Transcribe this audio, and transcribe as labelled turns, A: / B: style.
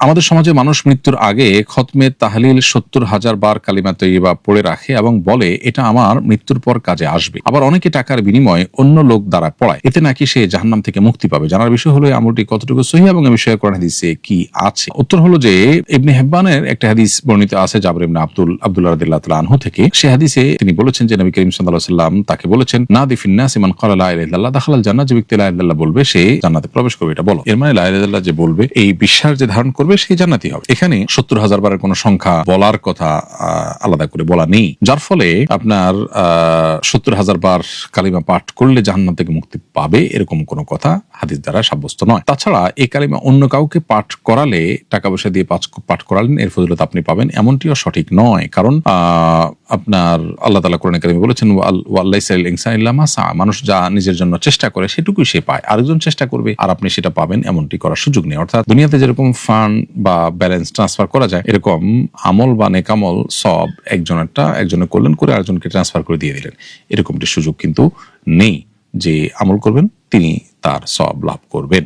A: আমাদের সমাজে মানুষ মৃত্যুর আগে খতমে তাহলিল 70,000 বার কালিমা তৈয়বা পড়ে রাখে এবং বলে এটা আমার মৃত্যুর পর কাজে আসবে। আবার অনেকে টাকার বিনিময়ে অন্য লোক দ্বারা পড়ায়, এতে নাকি সে জাহান্নাম থেকে মুক্তি পাবে। জানার বিষয় হলো এই আমলটি কতটুকু সহিহ এবং এ বিষয়ে কোরআন হাদিসে কি আছে। উত্তর হলো যে ইবনে হিব্বানের একটা হাদিস বর্ণিত আছে জাবের ইবনে আব্দুল্লাহ রাদিয়াল্লাহু তাআলা আনহু থেকে। সে হাদিসে তিনি বলেছেন যে নবী করিম সাল্লাল্লাহু আলাইহি ওয়াসাল্লাম তাকে বলেছেন, নাদি ফিন নাসি মান ক্বালা লা ইলাহা ইল্লাল্লাহ দাখালাল জান্নাহ। যে ব্যক্তি লা ইলাহা ইল্লাল্লাহ বলবে সে জান্নাতে প্রবেশ করবে, এটা বলো। এর মানে লা ইলাহা ইল্লাল্লাহ যে বলবে, এই বিশ্বাস যে ধারণ করবে সে জান্নাতি হবে। এখানে 70,000 বারের কোন সংখ্যা বলার কথা আলাদা করে বলা নেই, যার ফলে আপনার 70,000 বার কালিমা পাঠ করলে জাহান্নাম থেকে মুক্তি পাবে এরকম কোনো কথা হাদিস দ্বারা সাব্যস্ত নয়। তাছাড়া এই কালিমা অন্য কাউকে পাঠ করালে, টাকা পয়সা দিয়ে পাঠ করালেন, এর ফজিলত আপনি পাবেন এমনটিও সঠিক নয়। কারণ আপনার আল্লাহ তাআলা কোরআনে কারিমে বলেছেন ওয়ালাইসা লিল ইনসানি ইল্লা মা সা, মানুষ যা নিজের জন্য চেষ্টা করে সেটুকুই সে পায়। আরেকজন চেষ্টা করবে আর আপনি সেটা পাবেন এমনটি করার সুযোগ নেই। অর্থাৎ দুনিয়াতে যেরকম ফান্ড বা ব্যালেন্স ট্রান্সফার করা যায়, এরকম আমল বা নেকামল সব একজনে করলেন, করে আরেকজনকে ট্রান্সফার করে দিয়ে দিলেন, এরকমটি সুযোগ কিন্তু নেই। যে আমল করবেন তিনি তার সওয়াব লাভ করবেন।